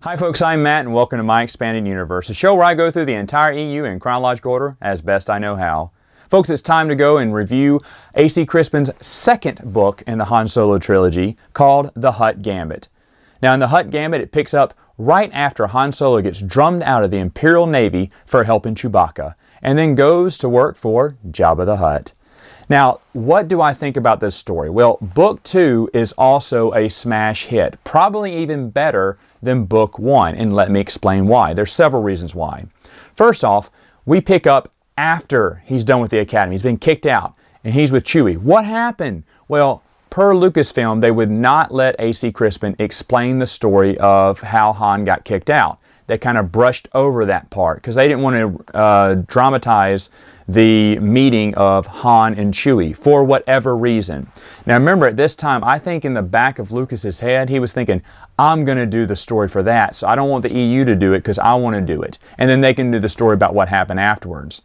Hi folks, I'm Matt and welcome to My Expanded Universe, a show where I go through the entire EU in chronological order as best I know how. Folks, it's time to go and review A.C. Crispin's second book in the Han Solo trilogy called The Hutt Gambit. Now in The Hutt Gambit, it picks up right after Han Solo gets drummed out of the Imperial Navy for helping Chewbacca and then goes to work for Jabba the Hutt. Now, what do I think about this story? Well, Book 2 is also a smash hit, probably even better than Book 1, and let me explain why. There's several reasons why. First off, we pick up after he's done with the Academy. He's been kicked out, and he's with Chewie. What happened? Well, per Lucasfilm, they would not let A.C. Crispin explain the story of how Han got kicked out. They kind of brushed over that part because they didn't want to dramatize the meeting of Han and Chewie for whatever reason. Now remember, at this time, I think in the back of Lucas's head, he was thinking, I'm going to do the story for that, so I don't want the EU to do it because I want to do it. And then they can do the story about what happened afterwards.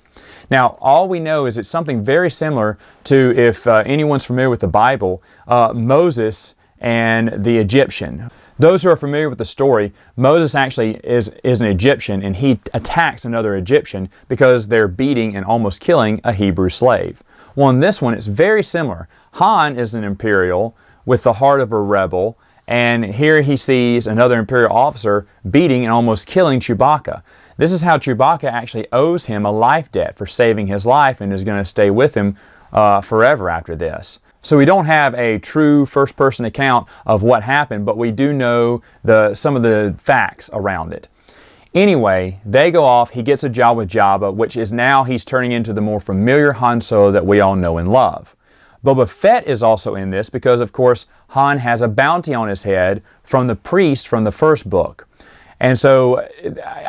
Now, all we know is it's something very similar to, if anyone's familiar with the Bible, Moses and the Egyptian. Those who are familiar with the story, Moses actually is an Egyptian, and he attacks another Egyptian because they're beating and almost killing a Hebrew slave. Well, in this one, it's very similar. Han is an Imperial with the heart of a rebel, and here he sees another Imperial officer beating and almost killing Chewbacca. This is how Chewbacca actually owes him a life debt for saving his life and is going to stay with him forever after this. So we don't have a true first-person account of what happened, but we do know some of the facts around it. Anyway, they go off, he gets a job with Jabba, which is now he's turning into the more familiar Han Solo that we all know and love. Boba Fett is also in this because, of course, Han has a bounty on his head from the priest from the first book. And so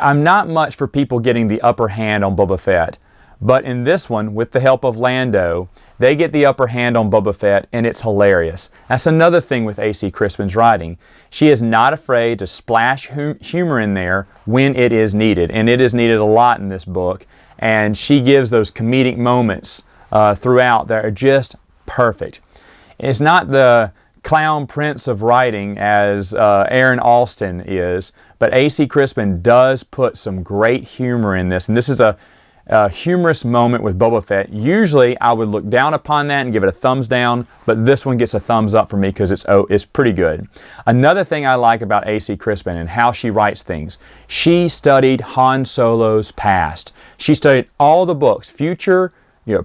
I'm not much for people getting the upper hand on Boba Fett. But in this one, with the help of Lando, they get the upper hand on Boba Fett, and it's hilarious. That's another thing with A.C. Crispin's writing. She is not afraid to splash humor in there when it is needed, and it is needed a lot in this book. And she gives those comedic moments throughout that are just perfect. It's not the clown prince of writing as Aaron Alston is, but A.C. Crispin does put some great humor in this, and this is a humorous moment with Boba Fett. Usually I would look down upon that and give it a thumbs down, but this one gets a thumbs up for me because it's pretty good. Another thing I like about A.C. Crispin and how she writes things, she studied Han Solo's past. She studied all the books, future,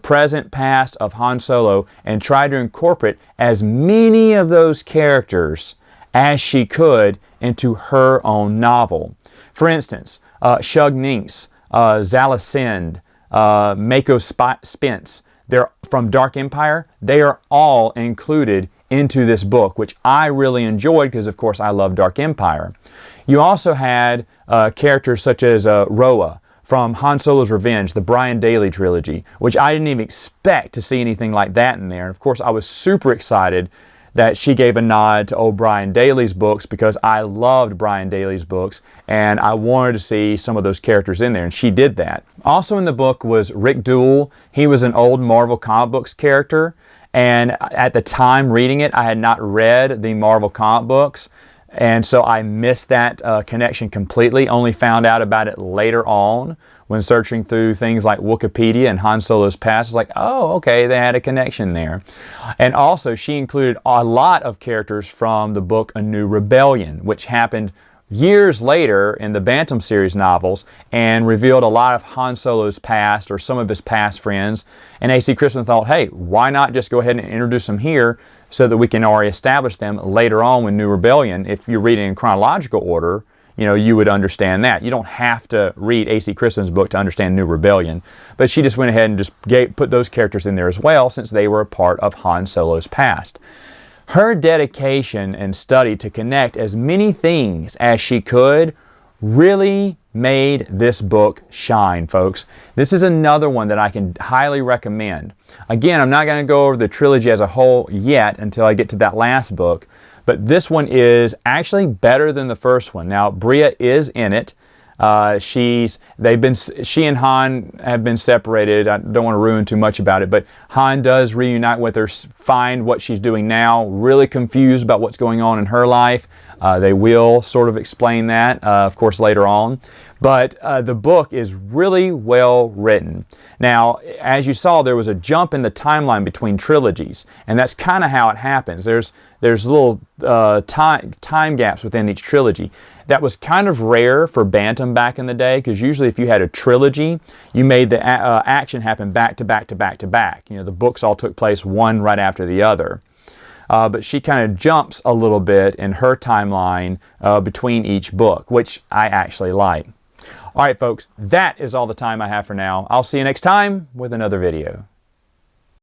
present, past of Han Solo, and tried to incorporate as many of those characters as she could into her own novel. For instance, Shug Ninks, Zalasend, Mako Spence, they're from Dark Empire. They are all included into this book, which I really enjoyed because, of course, I love Dark Empire. You also had characters such as Roa from Han Solo's Revenge, the Brian Daley trilogy, which I didn't even expect to see anything like that in there. And of course, I was super excited that she gave a nod to old Brian Daley's books because I loved Brian Daley's books and I wanted to see some of those characters in there, and she did that. Also in the book was Rick Duell. He was an old Marvel comic books character, and at the time reading it, I had not read the Marvel comic books, and so I missed that connection completely, only found out about it later on when searching through things like Wikipedia and Han Solo's past. It's like, oh, okay, they had a connection there. And also, she included a lot of characters from the book A New Rebellion, which happened years later in the Bantam series novels and revealed a lot of Han Solo's past or some of his past friends. And A.C. Crispin thought, hey, why not just go ahead and introduce them here so that we can already establish them later on with New Rebellion. If you're reading in chronological order, you would understand that. You don't have to read A.C. Crispin's book to understand New Rebellion. But she just went ahead and just put those characters in there as well, since they were a part of Han Solo's past. Her dedication and study to connect as many things as she could really made this book shine, folks. This is another one that I can highly recommend. Again, I'm not going to go over the trilogy as a whole yet until I get to that last book, but this one is actually better than the first one. Now, Bria is in it. She and Han have been separated. I don't want to ruin too much about it, but Han does reunite with her, find what she's doing now, really confused about what's going on in her life. They will sort of explain that, of course, later on. But the book is really well written. Now, as you saw, there was a jump in the timeline between trilogies, and that's kind of how it happens. There's little time gaps within each trilogy. That was kind of rare for Bantam back in the day, because usually if you had a trilogy, you made the action happen back to back to back to back. You know, the books all took place one right after the other. But she kind of jumps a little bit in her timeline between each book, which I actually like. All right, folks, that is all the time I have for now. I'll see you next time with another video.